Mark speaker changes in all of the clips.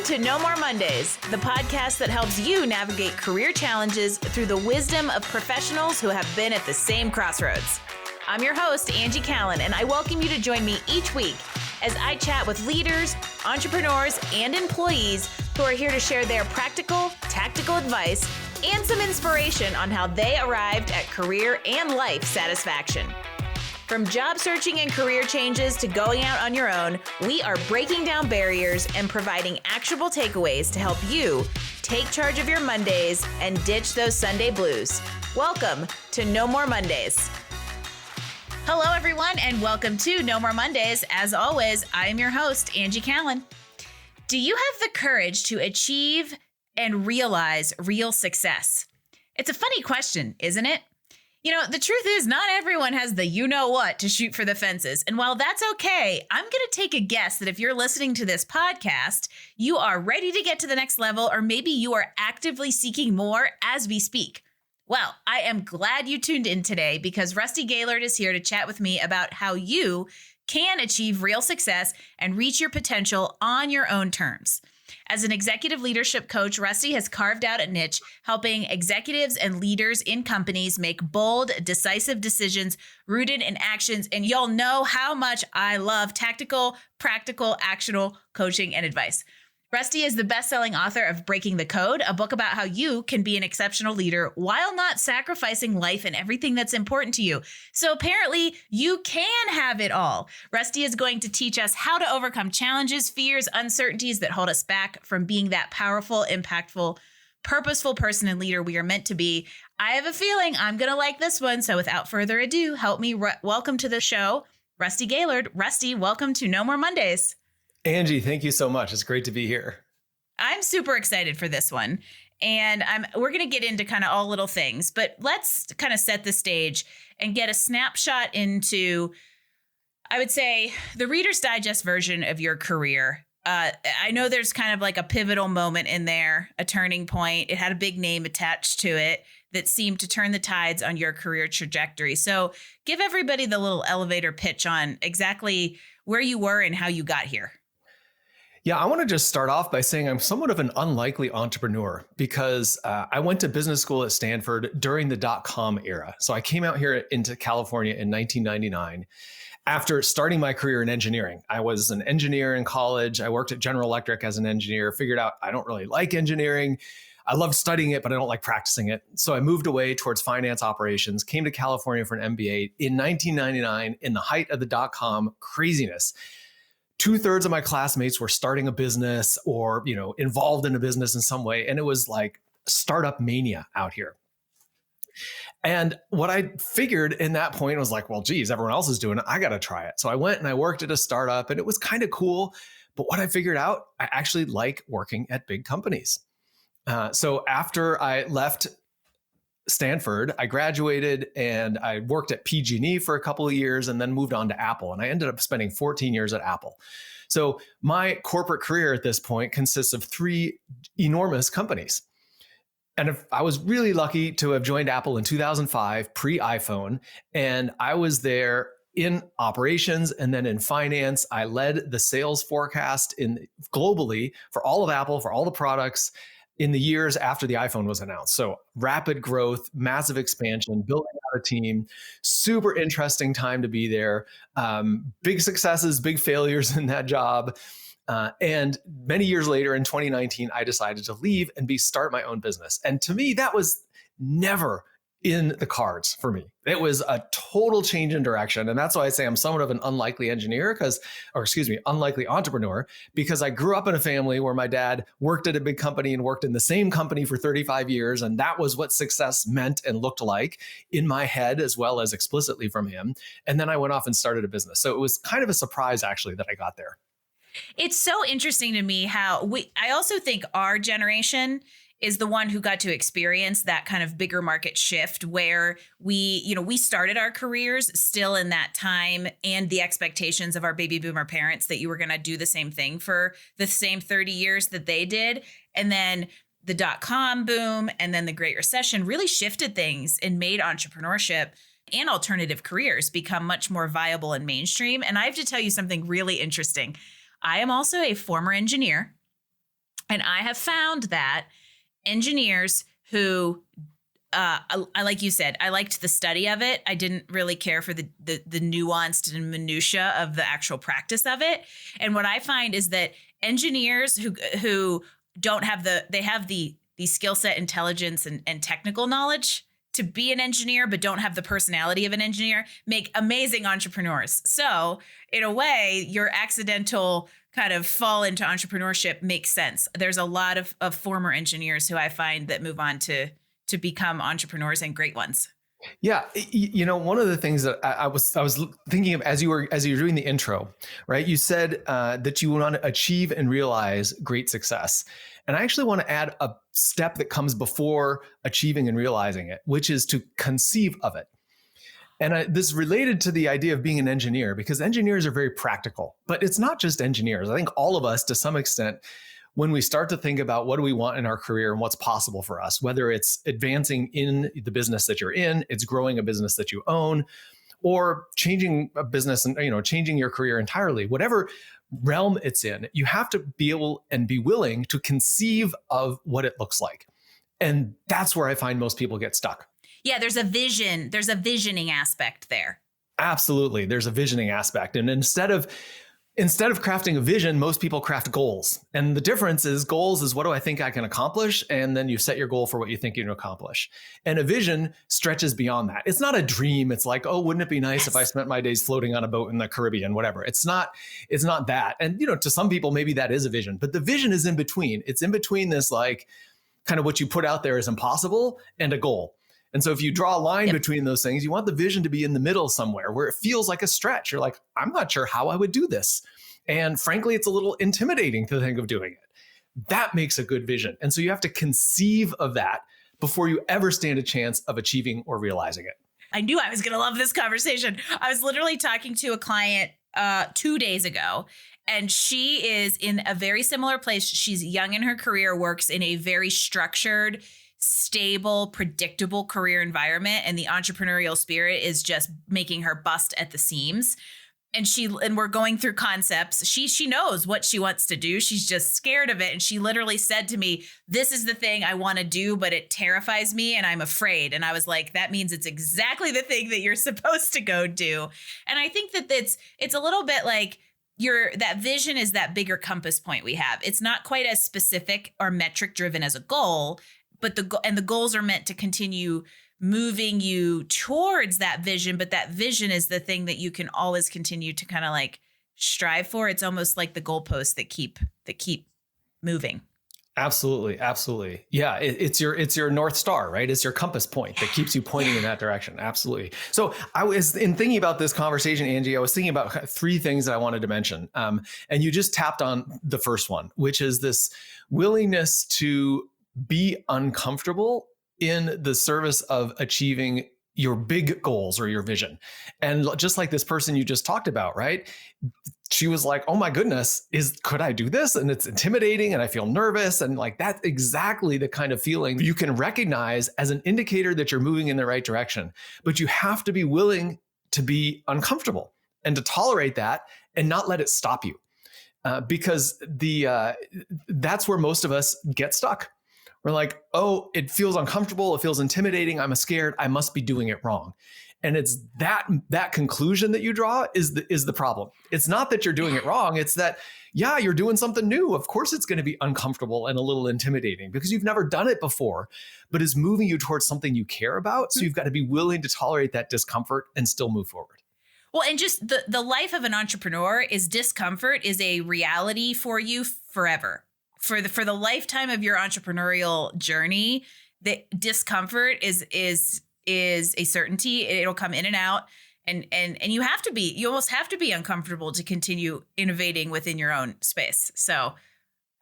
Speaker 1: Welcome to No More Mondays, the podcast that helps you navigate career challenges through the wisdom of professionals who have been at the same crossroads. I'm your host, Angie Callen, and I welcome you to join me each week as I chat with leaders, entrepreneurs, and employees who are here to share their practical, tactical advice and some inspiration on how they arrived at career and life satisfaction. From job searching and career changes to going out on your own, we are breaking down barriers and providing actionable takeaways to help you take charge of your Mondays and ditch those Sunday blues. Welcome to No More Mondays. Hello, everyone, and welcome to No More Mondays. As always, I am your host, Angie Callen. Do you have the courage to achieve and realize real success? It's a funny question, isn't it? You know, the truth is not everyone has the you-know-what to shoot for the fences. And while that's okay, I'm going to take a guess that if you're listening to this podcast, you are ready to get to the next level, or maybe you are actively seeking more as we speak. Well, I am glad you tuned in today because Rusty Gaillard is here to chat with me about how you can achieve real success and reach your potential on your own terms. As an executive leadership coach, Rusty has carved out a niche helping executives and leaders in companies make bold, decisive decisions rooted in actions. And y'all know how much I love tactical, practical, actionable coaching and advice. Rusty is the best-selling author of Breaking the Code, a book about how you can be an exceptional leader while not sacrificing life and everything that's important to you. So apparently you can have it all. Rusty is going to teach us how to overcome challenges, fears, uncertainties that hold us back from being that powerful, impactful, purposeful person and leader we are meant to be. I have a feeling I'm going to like this one. So without further ado, help me welcome to the show, Rusty Gaillard. Rusty, welcome to No More Mondays.
Speaker 2: Angie, thank you so much. It's great to be here.
Speaker 1: I'm super excited for this one. And we're going to get into kind of all little things, but let's kind of set the stage and get a snapshot into, I would say, the Reader's Digest version of your career. I know there's kind of like a pivotal moment in there, a turning point. It had a big name attached to it that seemed to turn the tides on your career trajectory. So give everybody the little elevator pitch on exactly where you were and how you got here.
Speaker 2: Yeah, I want to just start off by saying I'm somewhat of an unlikely entrepreneur because I went to business school at Stanford during the dot-com era. So I came out here into California in 1999 after starting my career in engineering. I was an engineer in college. I worked at General Electric as an engineer, figured out I don't really like engineering. I loved studying it, but I don't like practicing it. So I moved away towards finance operations, came to California for an MBA in 1999 in the height of the dot-com craziness. 2/3 of my classmates were starting a business or, involved in a business in some way. And it was like startup mania out here. And what I figured in that point was like, well, geez, everyone else is doing it. I got to try it. So I went and I worked at a startup and it was kind of cool. But what I figured out, I actually like working at big companies. So after I left Stanford, I graduated and I worked at PG&E for a couple of years and then moved on to Apple. And I ended up spending 14 years at Apple. So my corporate career at this point consists of 3 enormous companies. And if I was really lucky to have joined Apple in 2005, pre-iPhone, and I was there in operations and then in finance. I led the sales forecast globally for all of Apple, for all the products, in the years after the iPhone was announced. So rapid growth, massive expansion, building out a team, super interesting time to be there. Big successes, big failures in that job. And many years later in 2019, I decided to leave and start my own business. And to me, that was never in the cards for me. It was a total change in direction. And that's why I say I'm somewhat of an unlikely unlikely entrepreneur, because I grew up in a family where my dad worked at a big company and worked in the same company for 35 years. And that was what success meant and looked like in my head, as well as explicitly from him. And then I went off and started a business. So it was kind of a surprise, actually, that I got there.
Speaker 1: It's so interesting to me how I also think our generation is the one who got to experience that kind of bigger market shift where we started our careers still in that time and the expectations of our baby boomer parents that you were going to do the same thing for the same 30 years that they did. And then the dot-com boom and then the Great Recession really shifted things and made entrepreneurship and alternative careers become much more viable and mainstream. And I have to tell you something really interesting. I am also a former engineer. And I have found that engineers who, I like you said, I liked the study of it. I didn't really care for the nuanced and minutia of the actual practice of it. And what I find is that engineers who don't have they have the skill set, intelligence, and technical knowledge to be an engineer, but don't have the personality of an engineer, make amazing entrepreneurs. So in a way, your accidental kind of fall into entrepreneurship makes sense. There's a lot of former engineers who I find that move on to become entrepreneurs, and great ones.
Speaker 2: Yeah, one of the things that I was thinking of as you were doing the intro, right? You said that you want to achieve and realize great success, and I actually want to add a step that comes before achieving and realizing it, which is to conceive of it. And this is related to the idea of being an engineer, because engineers are very practical, but it's not just engineers. I think all of us, to some extent, when we start to think about what do we want in our career and what's possible for us, whether it's advancing in the business that you're in, it's growing a business that you own, or changing a business and changing your career entirely, whatever realm it's in, you have to be able and be willing to conceive of what it looks like. And that's where I find most people get stuck.
Speaker 1: Yeah, there's a vision. There's a visioning aspect there.
Speaker 2: Absolutely. There's a visioning aspect. And instead of crafting a vision, most people craft goals. And the difference is goals is what do I think I can accomplish? And then you set your goal for what you think you can accomplish. And a vision stretches beyond that. It's not a dream. It's like, oh, wouldn't it be nice if I spent my days floating on a boat in the Caribbean, whatever. It's not that. And, to some people, maybe that is a vision, but the vision is in between. It's in between this, like, kind of what you put out there is impossible and a goal. And so if you draw a line between those things, you want the vision to be in the middle somewhere where it feels like a stretch. You're like, I'm not sure how I would do this. And frankly, it's a little intimidating to think of doing it. That makes a good vision. And so you have to conceive of that before you ever stand a chance of achieving or realizing it.
Speaker 1: I knew I was going to love this conversation. I was literally talking to a client 2 days ago, and she is in a very similar place. She's young in her career, works in a very structured, stable, predictable career environment, and the entrepreneurial spirit is just making her bust at the seams. And we're going through concepts. She knows what she wants to do. She's just scared of it. And she literally said to me, this is the thing I want to do, but it terrifies me and I'm afraid. And I was like, that means it's exactly the thing that you're supposed to go do. And I think that it's a little bit like that vision is that bigger compass point we have. It's not quite as specific or metric driven as a goal, but the goals are meant to continue moving you towards that vision. But that vision is the thing that you can always continue to kind of like strive for. It's almost like the goalposts that keep moving.
Speaker 2: Absolutely. Absolutely. Yeah. It's your North Star, right? It's your compass point that keeps you pointing in that direction. Absolutely. So I was in thinking about this conversation, Angie, I was thinking about 3 things that I wanted to mention. And you just tapped on the first one, which is this willingness to be uncomfortable in the service of achieving your big goals or your vision. And just like this person you just talked about, right? She was like, oh my goodness, could I do this? And it's intimidating and I feel nervous. And like, that's exactly the kind of feeling you can recognize as an indicator that you're moving in the right direction. But you have to be willing to be uncomfortable and to tolerate that and not let it stop you. Because that's where most of us get stuck. We're like, oh, it feels uncomfortable. It feels intimidating. I'm scared. I must be doing it wrong. And it's that conclusion that you draw is the problem. It's not that you're doing it wrong. It's that, yeah, you're doing something new. Of course, it's going to be uncomfortable and a little intimidating because you've never done it before, but it's moving you towards something you care about. So you've got to be willing to tolerate that discomfort and still move forward.
Speaker 1: Well, and just the life of an entrepreneur is discomfort is a reality for you forever. For the lifetime of your entrepreneurial journey, the discomfort is a certainty. It'll come in and out, and you almost have to be uncomfortable to continue innovating within your own space. So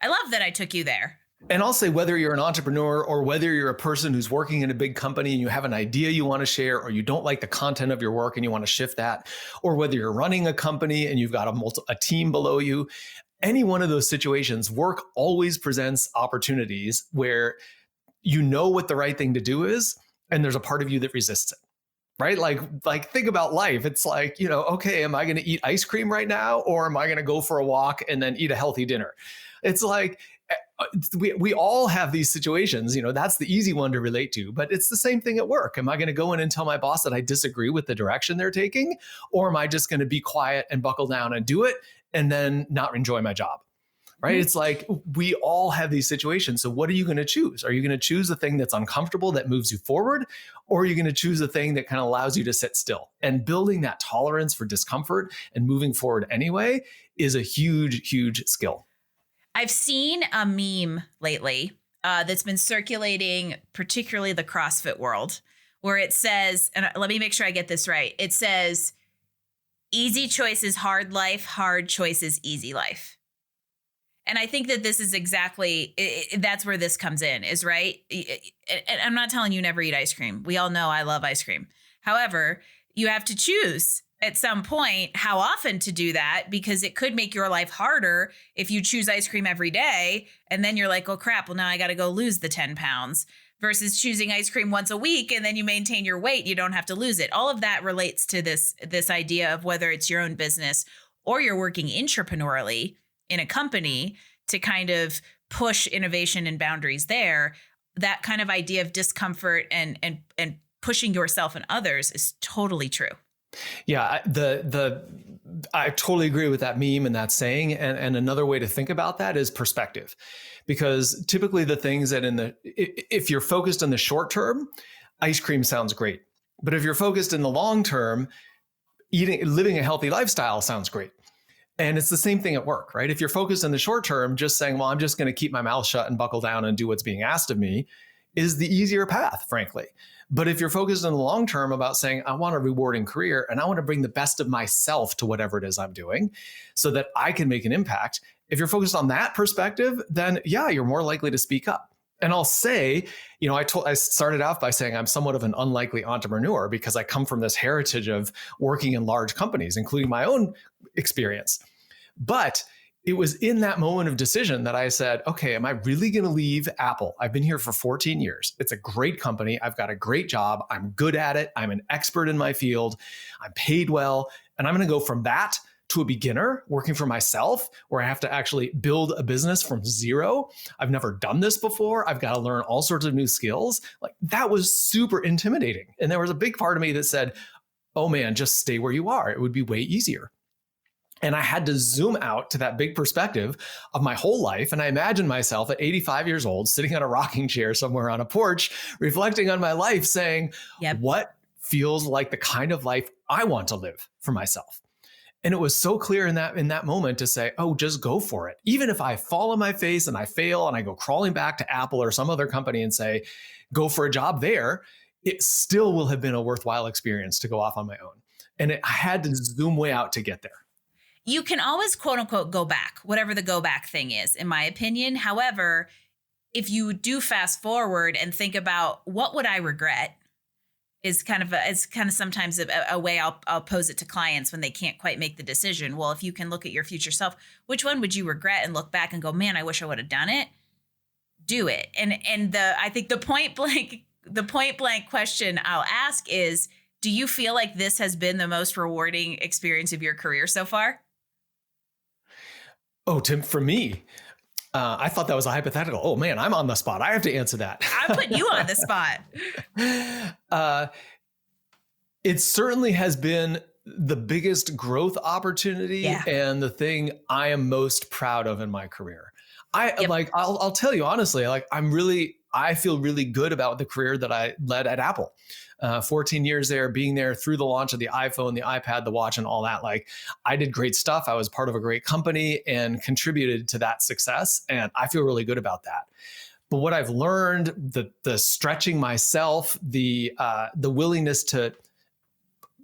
Speaker 1: I love that I took you there.
Speaker 2: And I'll say whether you're an entrepreneur or whether you're a person who's working in a big company and you have an idea you want to share, or you don't like the content of your work and you want to shift that, or whether you're running a company and you've got a team below you, any one of those situations, work always presents opportunities where you know what the right thing to do is, and there's a part of you that resists it, right? Like think about life. It's like, okay, am I going to eat ice cream right now, or am I going to go for a walk and then eat a healthy dinner? It's like, we all have these situations, that's the easy one to relate to, but it's the same thing at work. Am I going to go in and tell my boss that I disagree with the direction they're taking? Or am I just going to be quiet and buckle down and do it and then not enjoy my job? Right? It's like we all have these situations. So what are you going to choose? Are you going to choose the thing that's uncomfortable that moves you forward? Or are you going to choose the thing that kind of allows you to sit still? And building that tolerance for discomfort and moving forward anyway is a huge, huge skill.
Speaker 1: I've seen a meme lately that's been circulating, particularly the CrossFit world, where it says, and let me make sure I get this right. It says, easy choice is hard life, hard choice is easy life. And I think that this is exactly, that's where this comes in, is right. And I'm not telling you never eat ice cream. We all know I love ice cream. However, you have to choose at some point how often to do that, because it could make your life harder if you choose ice cream every day. And then you're like, oh, crap. Well, now I got to go lose the 10 pounds versus choosing ice cream once a week. And then you maintain your weight. You don't have to lose it. All of that relates to this idea of whether it's your own business or you're working intrapreneurially in a company to kind of push innovation and boundaries there. That kind of idea of discomfort and pushing yourself and others is totally true.
Speaker 2: Yeah, I totally agree with that meme and that saying. And another way to think about that is perspective, because typically the things that if you're focused on the short term, ice cream sounds great. But if you're focused in the long term, living a healthy lifestyle sounds great. And it's the same thing at work, right? If you're focused in the short term, just saying, well, I'm just going to keep my mouth shut and buckle down and do what's being asked of me is the easier path, frankly. But if you're focused in the long term about saying, I want a rewarding career and I want to bring the best of myself to whatever it is I'm doing so that I can make an impact. If you're focused on that perspective, then yeah, you're more likely to speak up. And I'll say, I started out by saying I'm somewhat of an unlikely entrepreneur because I come from this heritage of working in large companies, including my own experience. But it was in that moment of decision that I said, okay, am I really going to leave Apple? I've been here for 14 years. It's a great company. I've got a great job. I'm good at it. I'm an expert in my field. I'm paid well. And I'm going to go from that to a beginner working for myself, where I have to actually build a business from zero. I've never done this before. I've got to learn all sorts of new skills. Like, that was super intimidating. And there was a big part of me that said, oh man, just stay where you are. It would be way easier. And I had to zoom out to that big perspective of my whole life. And I imagined myself at 85 years old, sitting on a rocking chair somewhere on a porch, reflecting on my life, saying, what feels like the kind of life I want to live for myself? And it was so clear in that moment to say, oh, just go for it. Even if I fall on my face and I fail and I go crawling back to Apple or some other company and say, go for a job there, it still will have been a worthwhile experience to go off on my own. And I had to zoom way out to get there.
Speaker 1: You can always, quote unquote, go back, whatever the go back thing is, in my opinion. However, if you do fast forward and think about what would I regret, is kind of sometimes a way I'll pose it to clients when they can't quite make the decision. Well, if you can look at your future self, which one would you regret and look back and go, man, I wish I would have done it? Do it. And I think the point blank question I'll ask is, do you feel like this has been the most rewarding experience of your career so far?
Speaker 2: Oh, Tim, for me, I thought that was a hypothetical. Oh man, I'm on the spot. I have to answer that.
Speaker 1: I'm putting you on the spot.
Speaker 2: It certainly has been the biggest growth opportunity and the thing I am most proud of in my career. I'll tell you honestly, I feel really good about the career that I led at Apple. 14 years there, being there through the launch of the iPhone, the iPad, the watch, and all that. Like, I did great stuff. I was part of a great company and contributed to that success. And I feel really good about that. But what I've learned, the stretching myself, the willingness to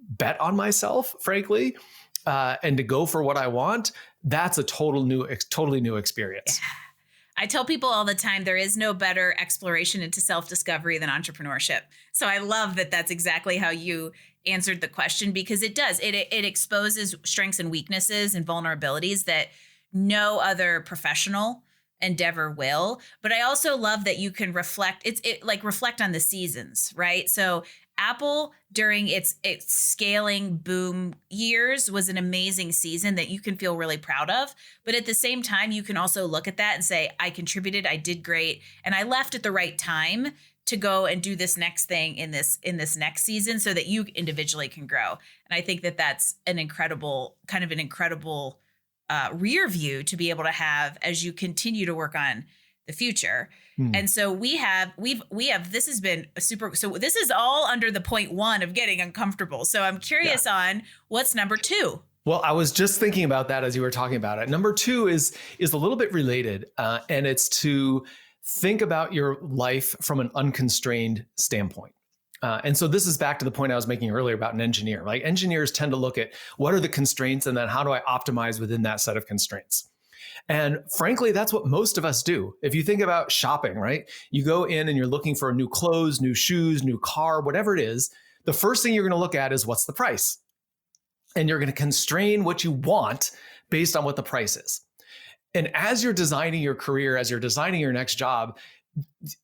Speaker 2: bet on myself, frankly, and to go for what I want, that's a totally new experience.
Speaker 1: Yeah. I tell people all the time, there is no better exploration into self-discovery than entrepreneurship. So I love that that's exactly how you answered the question, because it does. It exposes strengths and weaknesses and vulnerabilities that no other professional endeavor will. But I also love that you can reflect. Reflect on the seasons, right? So Apple during its scaling boom years was an amazing season that you can feel really proud of. But at the same time, you can also look at that and say, I contributed, I did great, and I left at the right time to go and do this next thing in this next season so that you individually can grow. And I think that that's an incredible rear view to be able to have as you continue to work on the future. And so we've this has been so this is all under the point one of getting uncomfortable. So I'm curious on what's number two.
Speaker 2: Well, I was just thinking about that as you were talking about it. Number two is a little bit related, and it's to think about your life from an unconstrained standpoint. And so this is back to the point I was making earlier about an engineer. Like engineers tend to look at what are the constraints and then how do I optimize within that set of constraints? And frankly, that's what most of us do. If you think about shopping, right? You go in and you're looking for new clothes, new shoes, new car, whatever it is. The first thing you're going to look at is what's the price. And you're going to constrain what you want based on what the price is. And as you're designing your career, as you're designing your next job,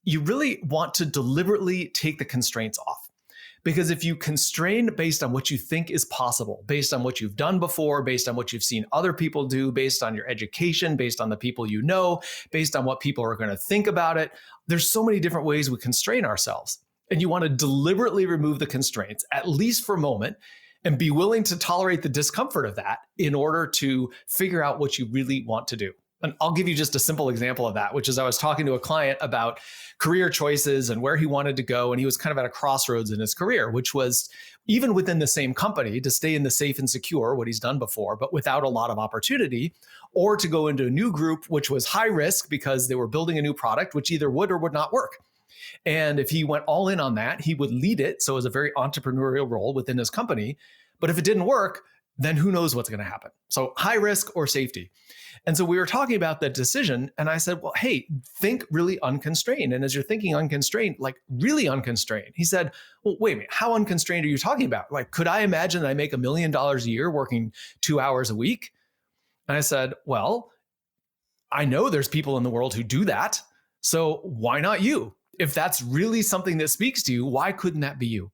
Speaker 2: you really want to deliberately take the constraints off. Because if you constrain based on what you think is possible, based on what you've done before, based on what you've seen other people do, based on your education, based on the people you know, based on what people are going to think about it, there's so many different ways we constrain ourselves. And you want to deliberately remove the constraints, at least for a moment, and be willing to tolerate the discomfort of that in order to figure out what you really want to do. And I'll give you just a simple example of that, which is I was talking to a client about career choices and where he wanted to go. And he was kind of at a crossroads in his career, which was even within the same company to stay in the safe and secure, what he's done before, but without a lot of opportunity, or to go into a new group, which was high risk because they were building a new product, which either would or would not work. And if he went all in on that, he would lead it. So it was a very entrepreneurial role within his company. But if it didn't work, then who knows what's going to happen? So high risk or safety. And so we were talking about that decision. And I said, well, hey, think really unconstrained. And as you're thinking unconstrained, like really unconstrained, he said, well, wait a minute, how unconstrained are you talking about? Like, could I imagine that I make $1 million a year working 2 hours a week? And I said, well, I know there's people in the world who do that. So why not you? If that's really something that speaks to you, why couldn't that be you?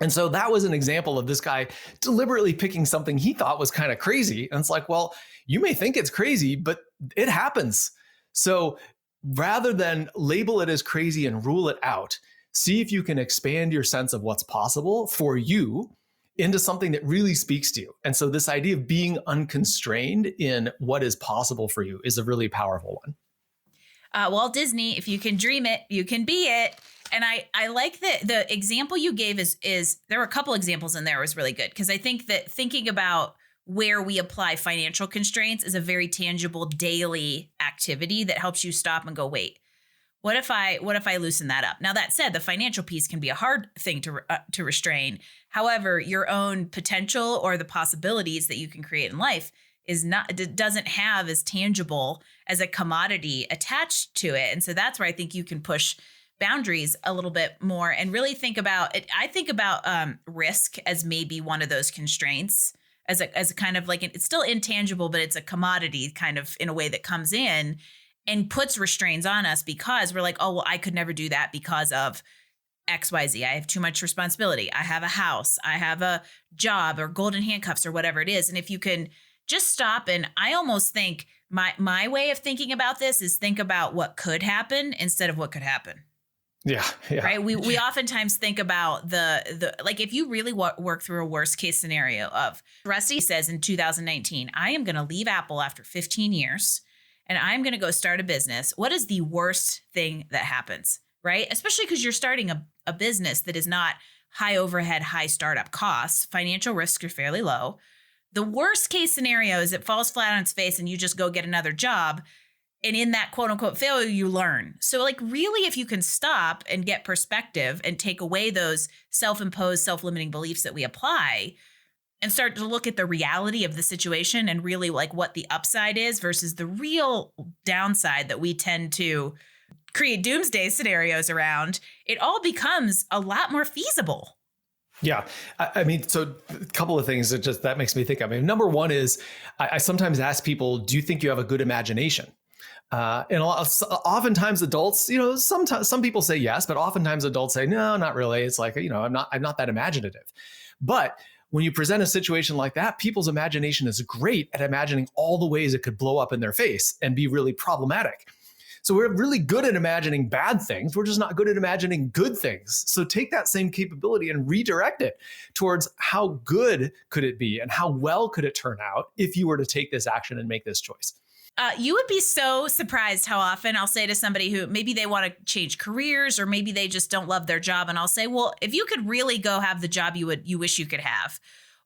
Speaker 2: And so that was an example of this guy deliberately picking something he thought was kind of crazy. And it's like, well, you may think it's crazy, but it happens. So rather than label it as crazy and rule it out, see if you can expand your sense of what's possible for you into something that really speaks to you. And so this idea of being unconstrained in what is possible for you is a really powerful one.
Speaker 1: Walt Disney, if you can dream it, you can be it. And I like the example you gave is there were a couple examples in there was really good, because I think that thinking about where we apply financial constraints is a very tangible daily activity that helps you stop and go, wait, what if I loosen that up? Now, that said, the financial piece can be a hard thing to restrain. However, your own potential or the possibilities that you can create in life doesn't have as tangible as a commodity attached to it. And so that's where I think you can push boundaries a little bit more and really think about it. I think about risk as maybe one of those constraints, as a kind of like, it's still intangible, but it's a commodity kind of in a way that comes in and puts restraints on us because we're like, oh, well, I could never do that because of XYZ. I have too much responsibility. I have a house, I have a job or golden handcuffs or whatever it is. And if you can just stop, and I almost think my way of thinking about this is think about what could happen instead of what could happen.
Speaker 2: Yeah.
Speaker 1: Right. We oftentimes think about the like, if you really work through a worst case scenario of Rusty says in 2019, I am going to leave Apple after 15 years and I'm going to go start a business. What is the worst thing that happens? Right. Especially because you're starting a business that is not high overhead, high startup costs. Financial risks are fairly low. The worst case scenario is it falls flat on its face and you just go get another job. And in that quote unquote failure, you learn. So like really, if you can stop and get perspective and take away those self-imposed, self-limiting beliefs that we apply and start to look at the reality of the situation and really like what the upside is versus the real downside that we tend to create doomsday scenarios around, it all becomes a lot more feasible.
Speaker 2: Yeah. I mean, so a couple of things that makes me think of. I mean, number one is I sometimes ask people, do you think you have a good imagination? And oftentimes adults, sometimes some people say yes, but oftentimes adults say, no, not really. It's like, I'm not that imaginative. But when you present a situation like that, people's imagination is great at imagining all the ways it could blow up in their face and be really problematic. So we're really good at imagining bad things. We're just not good at imagining good things. So take that same capability and redirect it towards how good could it be and how well could it turn out if you were to take this action and make this choice.
Speaker 1: You would be so surprised how often I'll say to somebody who maybe they want to change careers or maybe they just don't love their job. And I'll say, well, if you could really go have the job you wish you could have,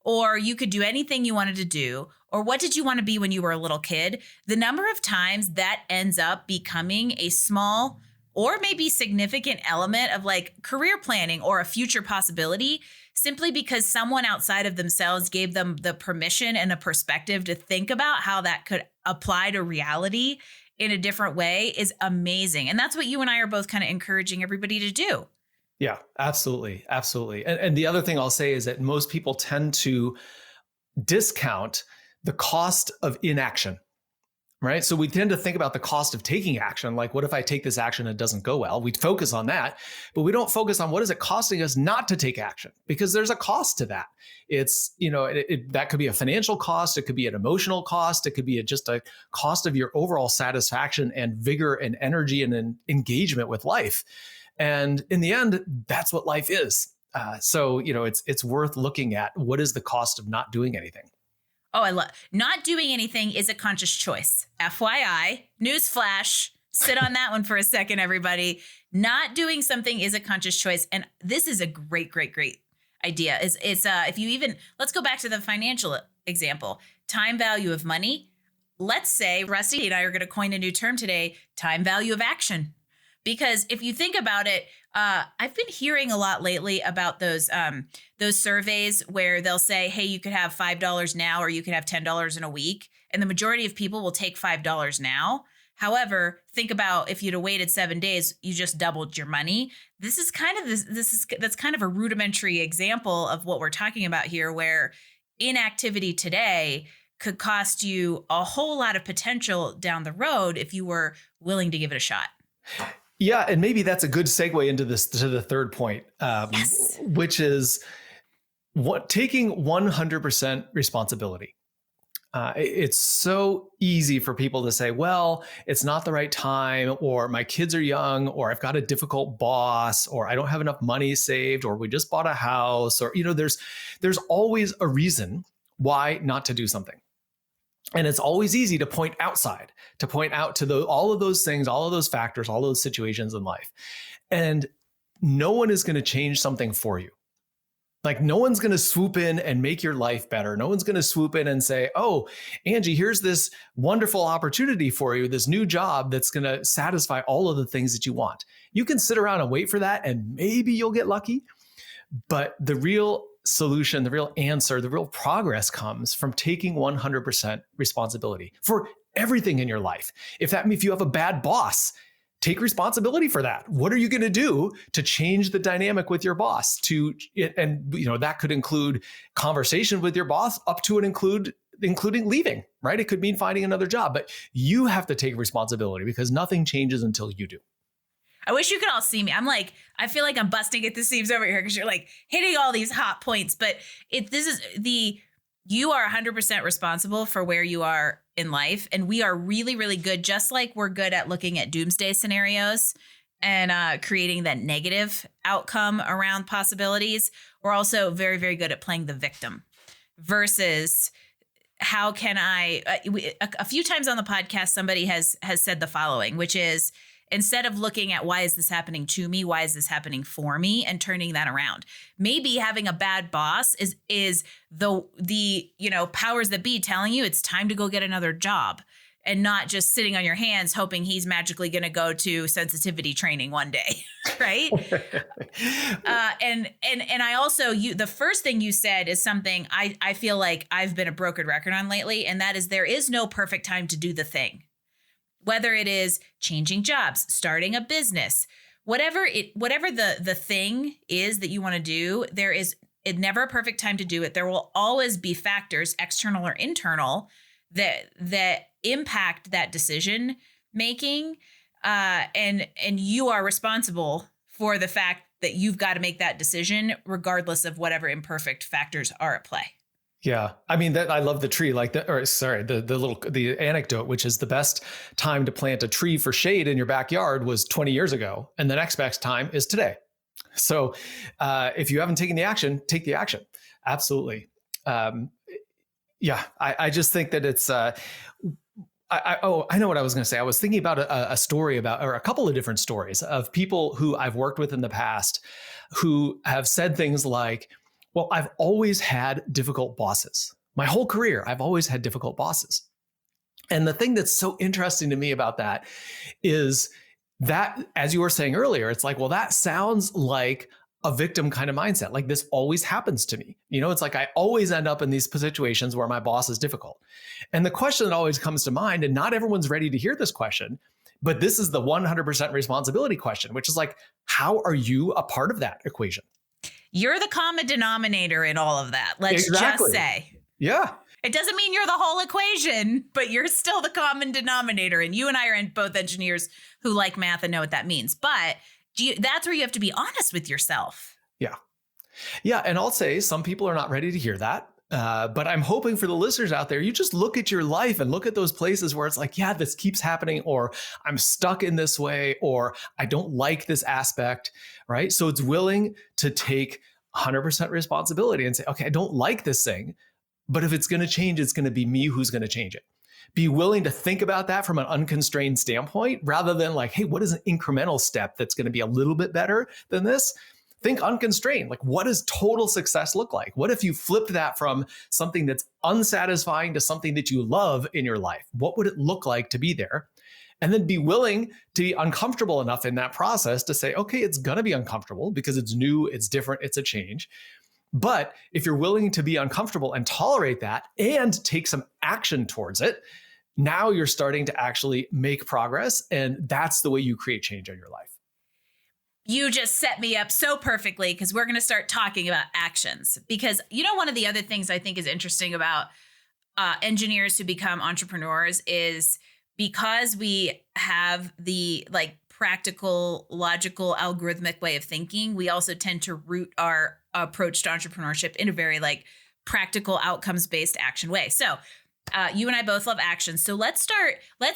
Speaker 1: or you could do anything you wanted to do, or what did you want to be when you were a little kid? The number of times that ends up becoming a small or maybe significant element of like career planning or a future possibility, simply because someone outside of themselves gave them the permission and a perspective to think about how that could apply to reality in a different way is amazing. And that's what you and I are both kind of encouraging everybody to do.
Speaker 2: Yeah, absolutely. Absolutely. And the other thing I'll say is that most people tend to discount the cost of inaction. Right. So we tend to think about the cost of taking action. Like, what if I take this action and it doesn't go well? We focus on that, but we don't focus on what is it costing us not to take action, because there's a cost to that. It's, that could be a financial cost. It could be an emotional cost. It could be just a cost of your overall satisfaction and vigor and energy and an engagement with life. And in the end, that's what life is. So, it's worth looking at what is the cost of not doing anything.
Speaker 1: Oh, I love not doing anything is a conscious choice. FYI, newsflash, sit on that one for a second, everybody. Not doing something is a conscious choice. And this is a great, great, great idea. If you even, let's go back to the financial example, time value of money. Let's say Rusty and I are going to coin a new term today, time value of action. Because if you think about it, I've been hearing a lot lately about those surveys where they'll say, hey, you could have $5 now or you could have $10 in a week. And the majority of people will take $5 now. However, think about if you'd have waited 7 days, you just doubled your money. That's kind of a rudimentary example of what we're talking about here, where inactivity today could cost you a whole lot of potential down the road if you were willing to give it a shot.
Speaker 2: Yeah, and maybe that's a good segue into the third point,
Speaker 1: Yes.
Speaker 2: Which is taking 100% responsibility. It's so easy for people to say, well, it's not the right time, or my kids are young, or I've got a difficult boss, or I don't have enough money saved, or we just bought a house, or, there's always a reason why not to do something. And it's always easy to point outside, to point out to all of those things, all of those factors, all those situations in life. And no one is going to change something for you. Like, no one's going to swoop in and make your life better. No one's going to swoop in and say, oh, Angie, here's this wonderful opportunity for you, this new job that's going to satisfy all of the things that you want. You can sit around and wait for that, and maybe you'll get lucky. But the real solution, the real answer, the real progress comes from taking 100% responsibility for everything in your life. If you have a bad boss, take responsibility for that. What are you going to do to change the dynamic with your boss? That could include conversation with your boss, up to and including leaving, right? It could mean finding another job, but you have to take responsibility, because nothing changes until you do.
Speaker 1: I wish you could all see me. I feel like I'm busting at the seams over here because you're like hitting all these hot points, but you are 100% responsible for where you are in life. And we are really, really good, just like we're good at looking at doomsday scenarios and creating that negative outcome around possibilities. We're also very, very good at playing the victim versus how can a few times on the podcast, somebody has said the following, which is, instead of looking at why is this happening to me, why is this happening for me, and turning that around. Maybe having a bad boss is the powers that be telling you it's time to go get another job, and not just sitting on your hands hoping he's magically going to go to sensitivity training one day, right? And I also, the first thing you said is something I feel like I've been a broken record on lately, and that is there is no perfect time to do the thing. Whether it is changing jobs, starting a business, whatever the thing is that you want to do, there is never a perfect time to do it. There will always be factors, external or internal, that impact that decision making, and you are responsible for the fact that you've got to make that decision regardless of whatever imperfect factors are at play.
Speaker 2: Yeah. I mean, I love the tree, the anecdote, which is the best time to plant a tree for shade in your backyard was 20 years ago. And the next best time is today. So if you haven't taken the action, take the action. Absolutely. I just think that it's, I know what I was going to say. I was thinking about a story or a couple of different stories of people who I've worked with in the past who have said things like, well, I've always had difficult bosses. My whole career, I've always had difficult bosses. And the thing that's so interesting to me about that is that, as you were saying earlier, it's like, well, that sounds like a victim kind of mindset. Like this always happens to me. It's like I always end up in these situations where my boss is difficult. And the question that always comes to mind, and not everyone's ready to hear this question, but this is the 100% responsibility question, which is like, how are you a part of that equation?
Speaker 1: You're the common denominator in all of that. Let's just say.
Speaker 2: Yeah.
Speaker 1: It doesn't mean you're the whole equation, but you're still the common denominator. And you and I are both engineers who like math and know what that means. But that's where you have to be honest with yourself.
Speaker 2: Yeah. Yeah. And I'll say some people are not ready to hear that. But I'm hoping for the listeners out there, you just look at your life and look at those places where it's like, yeah, this keeps happening, or I'm stuck in this way, or I don't like this aspect, right? So it's willing to take 100% responsibility and say, okay, I don't like this thing, but if it's going to change, it's going to be me who's going to change it. Be willing to think about that from an unconstrained standpoint, rather than like, hey, what is an incremental step that's going to be a little bit better than this? Think unconstrained. Like, what does total success look like? What if you flipped that from something that's unsatisfying to something that you love in your life? What would it look like to be there? And then be willing to be uncomfortable enough in that process to say, okay, it's going to be uncomfortable because it's new, it's different, it's a change. But if you're willing to be uncomfortable and tolerate that and take some action towards it, now you're starting to actually make progress. And that's the way you create change in your life.
Speaker 1: You just set me up so perfectly, because we're going to start talking about actions. Because, one of the other things I think is interesting about engineers who become entrepreneurs is because we have the practical, logical, algorithmic way of thinking, we also tend to root our approach to entrepreneurship in a very practical, outcomes-based action way. So you and I both love action. So let's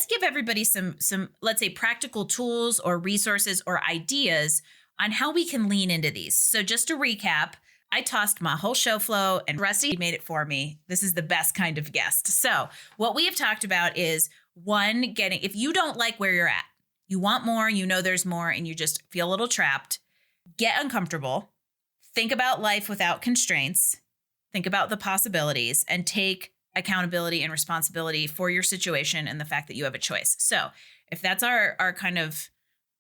Speaker 1: give everybody some, let's say, practical tools or resources or ideas on how we can lean into these. So just to recap, I tossed my whole show flow and Rusty made it for me. This is the best kind of guest. So what we have talked about is if you don't like where you're at, you want more, there's more, and you just feel a little trapped, get uncomfortable, think about life without constraints, think about the possibilities, and take accountability and responsibility for your situation and the fact that you have a choice. So if that's our kind of,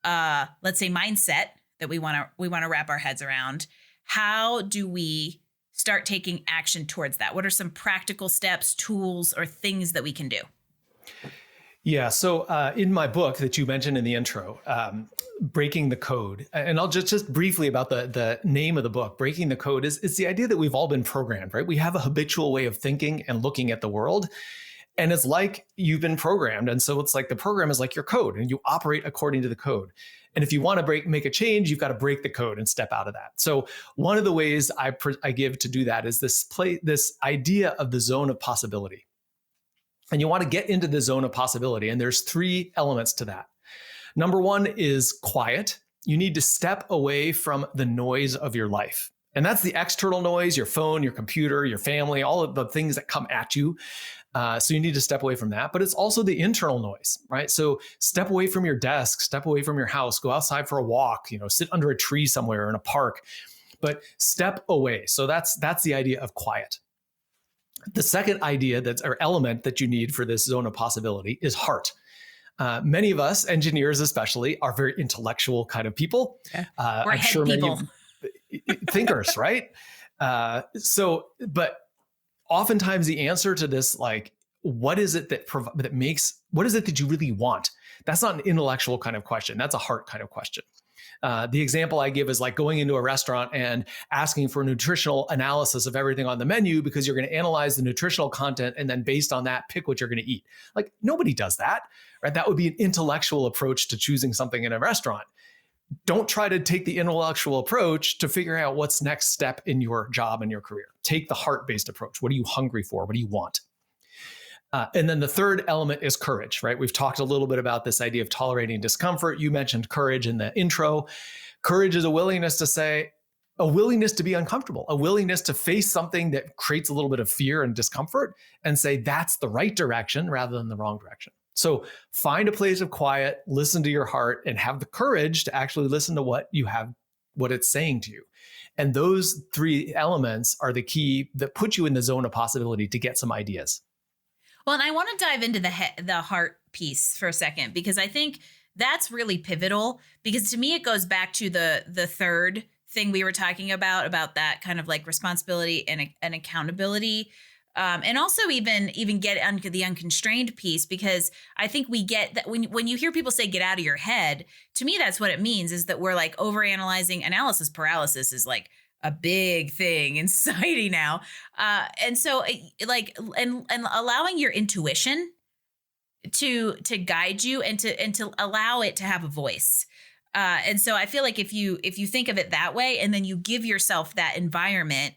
Speaker 1: let's say, mindset that we want to wrap our heads around, how do we start taking action towards that? What are some practical steps, tools, or things that we can do?
Speaker 2: Yeah. So in my book that you mentioned in the intro, Breaking the Code, and I'll just briefly about the name of the book, Breaking the Code, is the idea that we've all been programmed, right? We have a habitual way of thinking and looking at the world. And it's like you've been programmed. And so it's like the program is like your code and you operate according to the code. And if you want to make a change, you've got to break the code and step out of that. So one of the ways I give to do that is this idea of the zone of possibility. And you want to get into the zone of possibility. And there's 3 elements to that. Number 1 is quiet. You need to step away from the noise of your life. And that's the external noise, your phone, your computer, your family, all of the things that come at you. So you need to step away from that. But it's also the internal noise, right? So step away from your desk, step away from your house, go outside for a walk, sit under a tree somewhere in a park, but step away. So that's the idea of quiet. The second idea or element that you need for this zone of possibility is heart. Many of us, engineers especially, are very intellectual kind of people.
Speaker 1: Yeah. We're head people.
Speaker 2: Thinkers, right? But oftentimes the answer to this, what is it that you really want? That's not an intellectual kind of question. That's a heart kind of question. The example I give is like going into a restaurant and asking for nutritional analysis of everything on the menu because you're going to analyze the nutritional content and then based on that, pick what you're going to eat. Like nobody does that, right? That would be an intellectual approach to choosing something in a restaurant. Don't try to take the intellectual approach to figure out what's next step in your job and your career. Take the heart-based approach. What are you hungry for? What do you want? And then the third element is courage, right? We've talked a little bit about this idea of tolerating discomfort. You mentioned courage in the intro. Courage is a willingness to be uncomfortable, a willingness to face something that creates a little bit of fear and discomfort and say that's the right direction rather than the wrong direction. So find a place of quiet, listen to your heart, and have the courage to actually listen to what it's saying to you. And those three elements are the key that put you in the zone of possibility to get some ideas.
Speaker 1: Well, and I want to dive into the heart piece for a second, because I think that's really pivotal, because to me, it goes back to the third thing we were talking about that kind of like responsibility and accountability. And also even get under the unconstrained piece, because I think we get that when you hear people say get out of your head, to me, that's what it means, is that we're like overanalyzing. Analysis paralysis is like a big thing in society now. And so like, and allowing your intuition to guide you and to allow it to have a voice. And so I feel like if you think of it that way, and then you give yourself that environment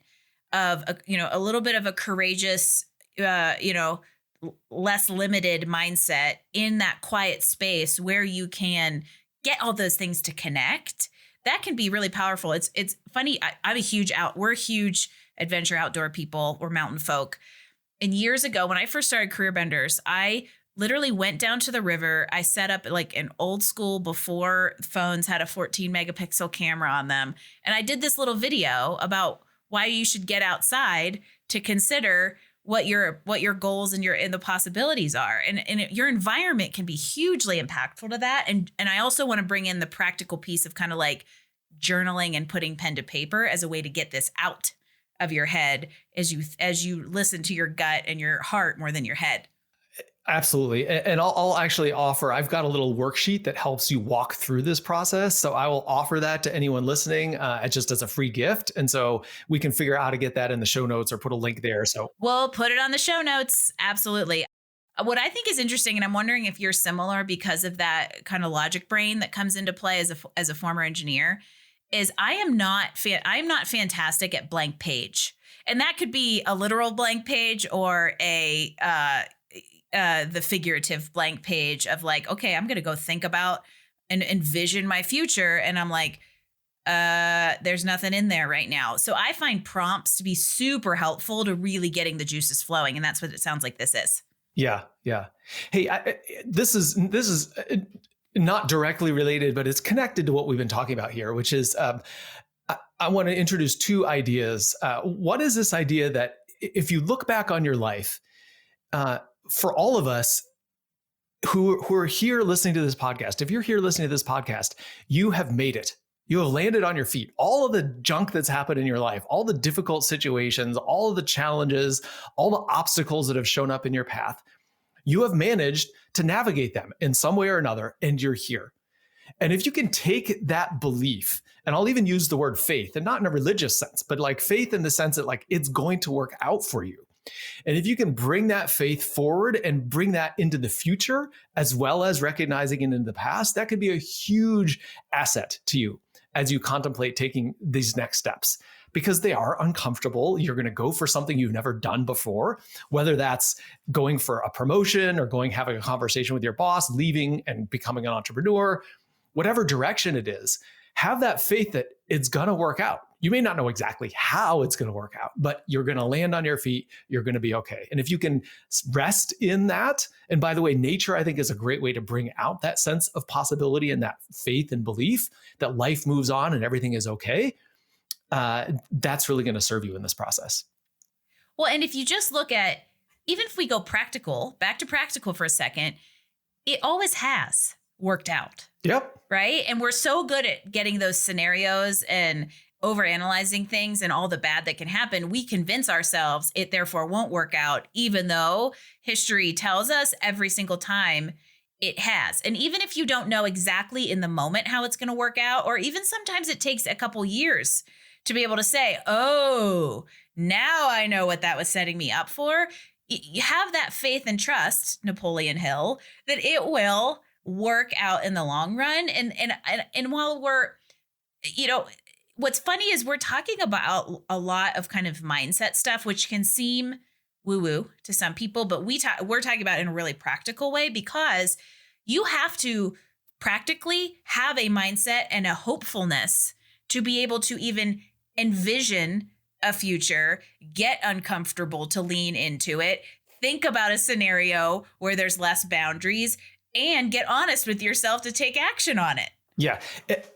Speaker 1: of a little bit of a courageous, less limited mindset in that quiet space where you can get all those things to connect, that can be really powerful. It's funny. We're huge adventure outdoor people. We're mountain folk. And years ago, when I first started Career Benders, I literally went down to the river. I set up like an old school, before phones had a 14 megapixel camera on them. And I did this little video about why you should get outside to consider what your goals and the possibilities are. And your environment can be hugely impactful to that. And I also want to bring in the practical piece of kind of like journaling and putting pen to paper as a way to get this out of your head as you listen to your gut and your heart more than your head.
Speaker 2: Absolutely. And I'll actually offer, I've got a little worksheet that helps you walk through this process. So I will offer that to anyone listening just as a free gift. And so we can figure out how to get that in the show notes or put a link there. So
Speaker 1: we'll put it on the show notes. Absolutely. What I think is interesting, and I'm wondering if you're similar because of that kind of logic brain that comes into play as a former engineer, is I'm not fantastic at blank page. And that could be a literal blank page or the figurative blank page of like, okay, I'm going to go think about and envision my future. And I'm like, there's nothing in there right now. So I find prompts to be super helpful to really getting the juices flowing. And that's what it sounds like this is.
Speaker 2: Yeah. Yeah. Hey, this is not directly related, but it's connected to what we've been talking about here, which is I want to introduce two ideas. What is this idea that if you look back on your life, for all of us who are here listening to this podcast, if you're here listening to this podcast, you have made it. You have landed on your feet. All of the junk that's happened in your life, all the difficult situations, all of the challenges, all the obstacles that have shown up in your path, you have managed to navigate them in some way or another, and you're here. And if you can take that belief, and I'll even use the word faith, and not in a religious sense, but like faith in the sense that like it's going to work out for you. And if you can bring that faith forward and bring that into the future, as well as recognizing it in the past, that could be a huge asset to you as you contemplate taking these next steps, because they are uncomfortable. You're going to go for something you've never done before, whether that's going for a promotion or having a conversation with your boss, leaving and becoming an entrepreneur, whatever direction it is. Have that faith that it's going to work out. You may not know exactly how it's going to work out, but you're going to land on your feet. You're going to be okay. And if you can rest in that, and by the way, nature, I think, is a great way to bring out that sense of possibility and that faith and belief that life moves on and everything is okay. That's really going to serve you in this process.
Speaker 1: Well, and if you just look at, even if we go back to practical for a second, it always has worked out.
Speaker 2: Yep.
Speaker 1: Right. And we're so good at getting those scenarios and overanalyzing things and all the bad that can happen. We convince ourselves it therefore won't work out, even though history tells us every single time it has. And even if you don't know exactly in the moment how it's going to work out, or even sometimes it takes a couple years to be able to say, oh, now I know what that was setting me up for. You have that faith and trust, Napoleon Hill, that it will work out in the long run. And while we're, what's funny is we're talking about a lot of kind of mindset stuff, which can seem woo-woo to some people, but we're talking about it in a really practical way, because you have to practically have a mindset and a hopefulness to be able to even envision a future, get uncomfortable to lean into it, think about a scenario where there's less boundaries, and get honest with yourself to take action on it.
Speaker 2: Yeah.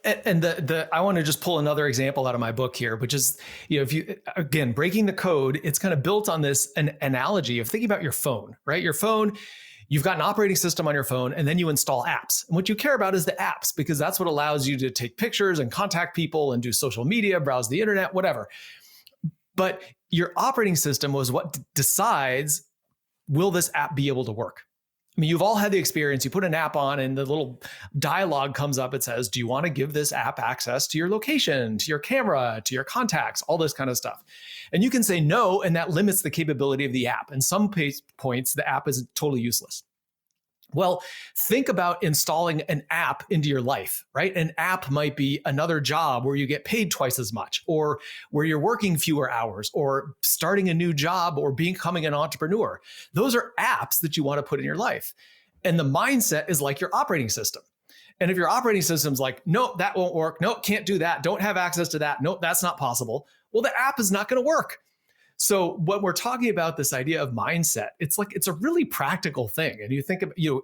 Speaker 2: And I want to just pull another example out of my book here, which is, if you, again, breaking the code, it's kind of built on this an analogy of thinking about your phone, right? Your phone, you've got an operating system on your phone, and then you install apps. And what you care about is the apps, because that's what allows you to take pictures and contact people and do social media, browse the internet, whatever. But your operating system was what decides, will this app be able to work? I mean, you've all had the experience. You put an app on and the little dialogue comes up. It says, do you want to give this app access to your location, to your camera, to your contacts, all this kind of stuff? And you can say no, and that limits the capability of the app. And some points, the app is totally useless. Well, think about installing an app into your life, right? An app might be another job where you get paid twice as much, or where you're working fewer hours, or starting a new job, or becoming an entrepreneur. Those are apps that you want to put in your life. And the mindset is like your operating system. And if your operating system's like, nope, that won't work. Nope, can't do that. Don't have access to that. Nope, that's not possible. Well, the app is not going to work. So when we're talking about this idea of mindset, it's a really practical thing. And you think of, you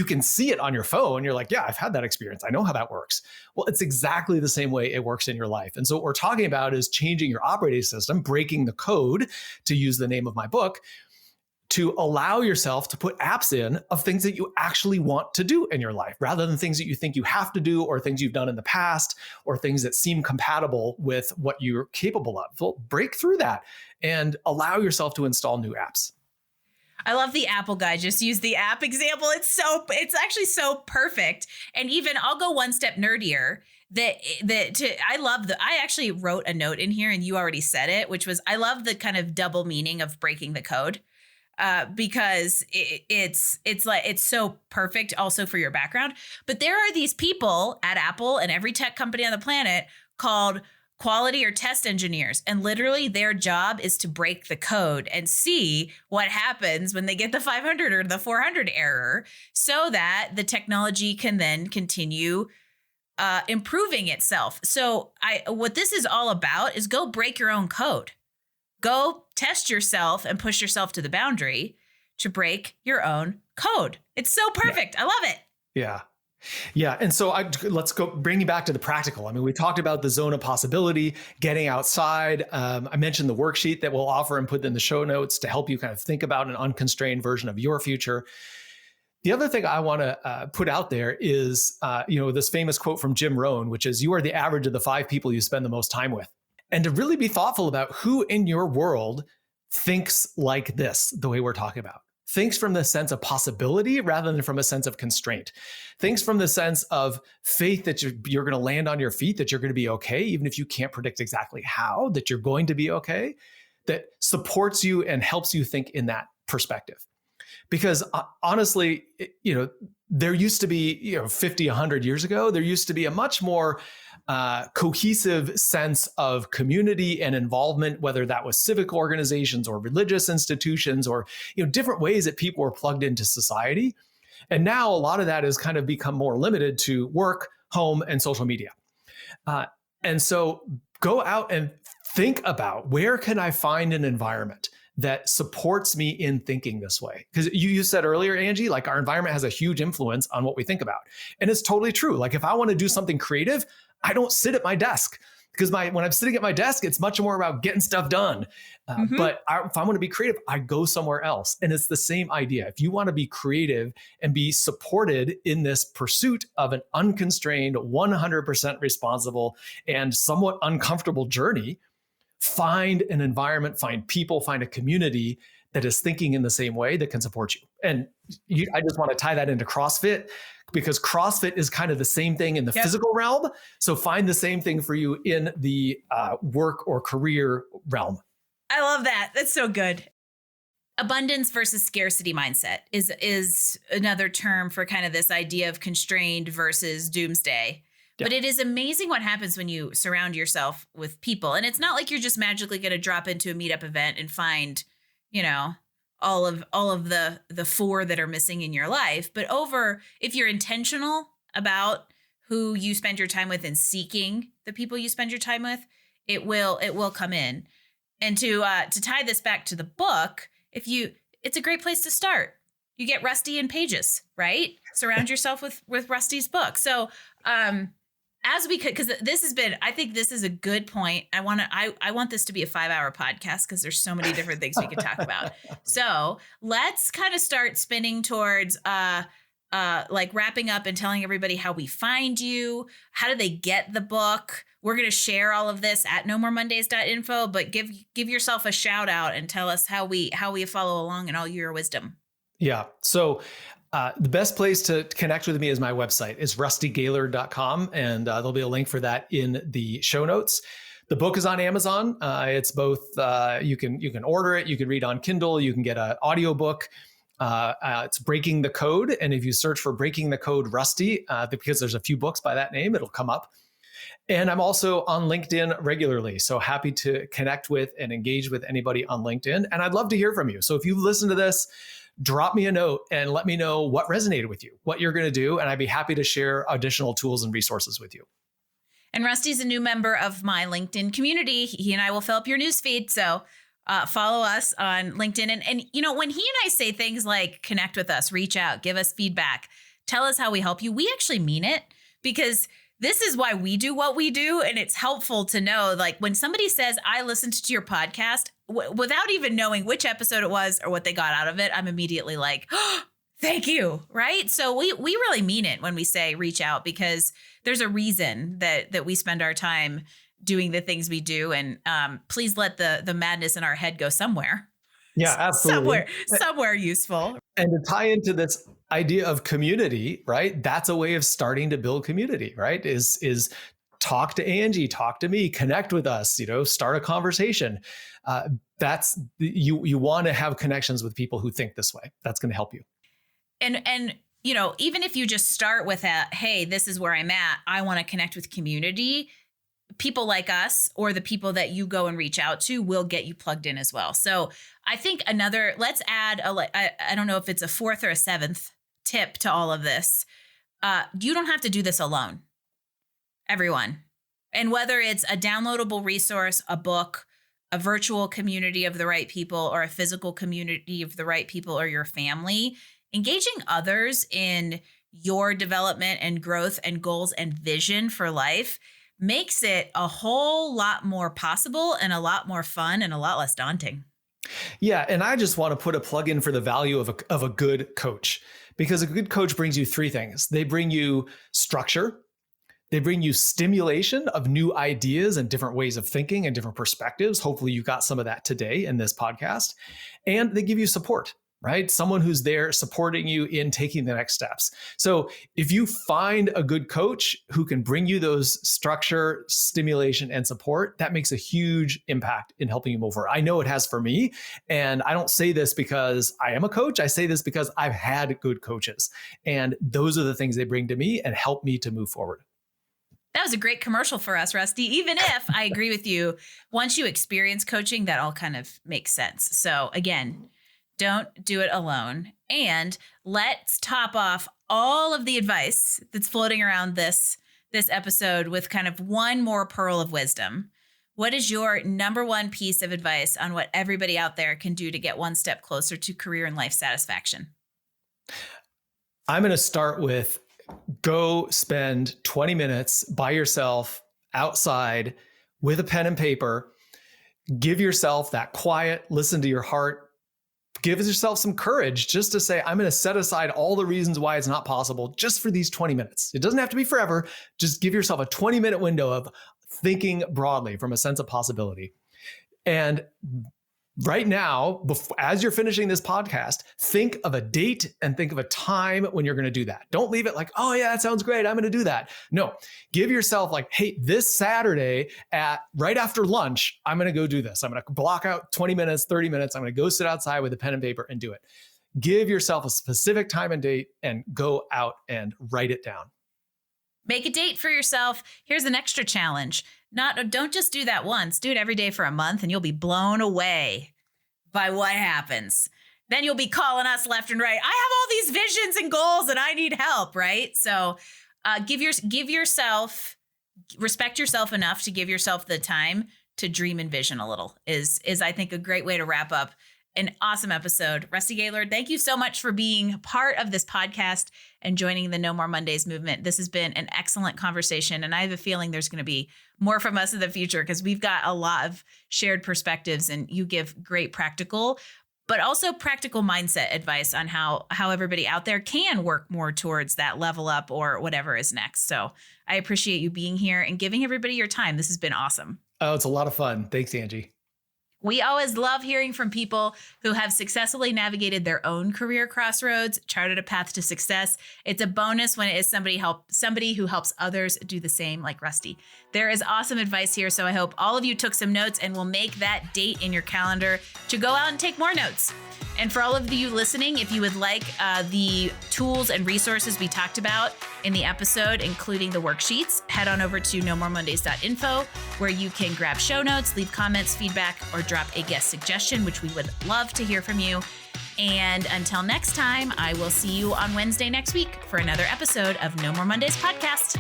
Speaker 2: can see it on your phone. You're like, yeah, I've had that experience. I know how that works. Well, it's exactly the same way it works in your life. And so what we're talking about is changing your operating system, breaking the code, to use the name of my book, to allow yourself to put apps in of things that you actually want to do in your life, rather than things that you think you have to do, or things you've done in the past, or things that seem compatible with what you're capable of. So break through that and allow yourself to install new apps.
Speaker 1: I love the Apple guy. Just use the app example. It's actually so perfect. And even I'll go one step nerdier. I actually wrote a note in here, and you already said it, which was, I love the kind of double meaning of breaking the code. Because it's so perfect also for your background. But there are these people at Apple and every tech company on the planet called quality or test engineers. And literally their job is to break the code and see what happens when they get the 500 or the 400 error, so that the technology can then continue improving itself. So what this is all about is go break your own code. Go test yourself and push yourself to the boundary to break your own code. It's so perfect. Yeah. I love it.
Speaker 2: Yeah. Yeah. And so let's go bring you back to the practical. I mean, we talked about the zone of possibility, getting outside. I mentioned the worksheet that we'll offer and put in the show notes to help you kind of think about an unconstrained version of your future. The other thing I want to put out there is, this famous quote from Jim Rohn, which is, you are the average of the 5 people you spend the most time with. And to really be thoughtful about who in your world thinks like this, the way we're talking about. Thinks from the sense of possibility rather than from a sense of constraint. Thinks from the sense of faith that you're going to land on your feet, that you're going to be okay, even if you can't predict exactly how, that you're going to be okay, that supports you and helps you think in that perspective. Because honestly, there used to be, 50, 100 years ago, there used to be a much more cohesive sense of community and involvement, whether that was civic organizations or religious institutions or different ways that people were plugged into society. And now a lot of that has kind of become more limited to work, home, and social media. And so go out and think about, where can I find an environment that supports me in thinking this way? Because you said earlier, Angie, like our environment has a huge influence on what we think about. And it's totally true. Like if I want to do something creative, I don't sit at my desk, because when I'm sitting at my desk, it's much more about getting stuff done. But if I want to be creative, I go somewhere else. And it's the same idea. If you want to be creative and be supported in this pursuit of an unconstrained, 100% responsible and somewhat uncomfortable journey, find an environment, find people, find a community that is thinking in the same way that can support you. And I just want to tie that into CrossFit, because CrossFit is kind of the same thing in the physical realm. So find the same thing for you in the work or career realm.
Speaker 1: I love that. That's so good. Abundance versus scarcity mindset is another term for kind of this idea of constrained versus doomsday. But it is amazing what happens when you surround yourself with people. And it's not like you're just magically going to drop into a meetup event and find, all of the four that are missing in your life. But if you're intentional about who you spend your time with and seeking the people you spend your time with, it will come in. And to tie this back to the book, it's a great place to start. You get Rusty in Pages, right? Surround yourself with Rusty's book. So, as we could, because I think this is a good point. I want this to be a 5-hour podcast because there's so many different things we could talk about. So let's kind of start spinning towards, like wrapping up and telling everybody how we find you. How do they get the book? We're going to share all of this at nomoremondays.info, but give yourself a shout out and tell us how we follow along in all your wisdom.
Speaker 2: Yeah. So the best place to connect with me is my website. It's rustygaillard.com, and there'll be a link for that in the show notes. The book is on Amazon. It's both, you can order it, you can read on Kindle, you can get an audiobook. It's Breaking the Code. And if you search for Breaking the Code Rusty, because there's a few books by that name, it'll come up. And I'm also on LinkedIn regularly. So happy to connect with and engage with anybody on LinkedIn. And I'd love to hear from you. So if you've listened to this, drop me a note and let me know what resonated with you, what you're going to do. And I'd be happy to share additional tools and resources with you.
Speaker 1: And Rusty's a new member of my LinkedIn community. He and I will fill up your newsfeed. So follow us on LinkedIn. And when he and I say things like connect with us, reach out, give us feedback, tell us how we help you, we actually mean it, because this is why we do what we do. And it's helpful to know, like, when somebody says, I listened to your podcast, without even knowing which episode it was or what they got out of it, I'm immediately like, oh, thank you. Right. So we really mean it when we say reach out, because there's a reason that we spend our time doing the things we do. And please let the madness in our head go somewhere.
Speaker 2: Yeah, absolutely.
Speaker 1: Somewhere useful.
Speaker 2: And to tie into this idea of community, right? That's a way of starting to build community, right? Is talk to Angie, talk to me, connect with us, start a conversation. That's you want to have connections with people who think this way. That's going to help you.
Speaker 1: And even if you just start with hey, this is where I'm at, I want to connect with community. People like us, or the people that you go and reach out to, will get you plugged in as well. So I think let's add I don't know if it's a fourth or a seventh tip to all of this. You don't have to do this alone, everyone. And whether it's a downloadable resource, a book, a virtual community of the right people, or a physical community of the right people, or your family, engaging others in your development and growth and goals and vision for life makes it a whole lot more possible and a lot more fun and a lot less daunting.
Speaker 2: Yeah. And I just want to put a plug in for the value of a good coach, because a good coach brings you three things. They bring you structure. They bring you stimulation of new ideas and different ways of thinking and different perspectives. Hopefully you got some of that today in this podcast. And they give you support, right? Someone who's there supporting you in taking the next steps. So if you find a good coach who can bring you those structure, stimulation, and support, that makes a huge impact in helping you move forward. I know it has for me. And I don't say this because I am a coach. I say this because I've had good coaches. And those are the things they bring to me and help me to move forward.
Speaker 1: That was a great commercial for us, Rusty. Even if I agree with you, once you experience coaching, that all kind of makes sense. So again, don't do it alone. And let's top off all of the advice that's floating around this episode with kind of one more pearl of wisdom. What is your number one piece of advice on what everybody out there can do to get one step closer to career and life satisfaction?
Speaker 2: I'm going to start with go spend 20 minutes by yourself outside with a pen and paper. Give yourself that quiet, listen to your heart. Give yourself some courage just to say, I'm going to set aside all the reasons why it's not possible just for these 20 minutes. It doesn't have to be forever. Just give yourself a 20-minute window of thinking broadly from a sense of possibility. And right now, as you're finishing this podcast, think of a date and think of a time when you're going to do that. Don't leave it like, oh yeah, that sounds great, I'm going to do that. No, give yourself like, hey, this Saturday at right after lunch, I'm going to go do this. I'm going to block out 20 minutes, 30 minutes. I'm going to go sit outside with a pen and paper and do it. Give yourself a specific time and date and go out and write it down.
Speaker 1: Make a date for yourself. Here's an extra challenge. Don't just do that once. Do it every day for a month and you'll be blown away by what happens. Then you'll be calling us left and right. I have all these visions and goals and I need help, right? So respect yourself enough to give yourself the time to dream and vision a little is I think a great way to wrap up an awesome episode. Rusty Gaillard, thank you so much for being part of this podcast and joining the No More Mondays movement. This has been an excellent conversation, and I have a feeling there's going to be more from us in the future because we've got a lot of shared perspectives, and you give great practical, but also practical mindset advice on how everybody out there can work more towards that level up or whatever is next. So I appreciate you being here and giving everybody your time. This has been awesome.
Speaker 2: Oh, it's a lot of fun. Thanks, Angie.
Speaker 1: We always love hearing from people who have successfully navigated their own career crossroads, charted a path to success. It's a bonus when it is somebody who helps others do the same, like Rusty. There is awesome advice here, so I hope all of you took some notes and will make that date in your calendar to go out and take more notes. And for all of you listening, if you would like the tools and resources we talked about in the episode, including the worksheets, head on over to nomoremondays.info, where you can grab show notes, leave comments, feedback, or drop a guest suggestion, which we would love to hear from you. And until next time, I will see you on Wednesday next week for another episode of No More Mondays podcast.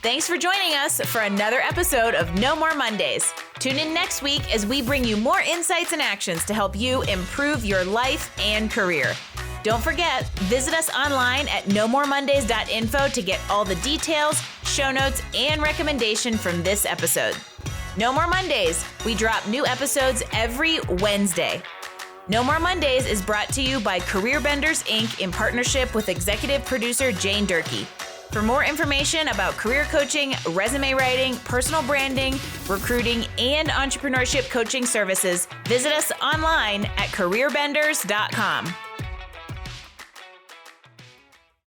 Speaker 1: Thanks for joining us for another episode of No More Mondays. Tune in next week as we bring you more insights and actions to help you improve your life and career. Don't forget, visit us online at nomoremondays.info to get all the details, show notes, and recommendation from this episode. No More Mondays. We drop new episodes every Wednesday. No More Mondays is brought to you by Career Benders, Inc. in partnership with executive producer Jane Durkee. For more information about career coaching, resume writing, personal branding, recruiting, and entrepreneurship coaching services, visit us online at careerbenders.com.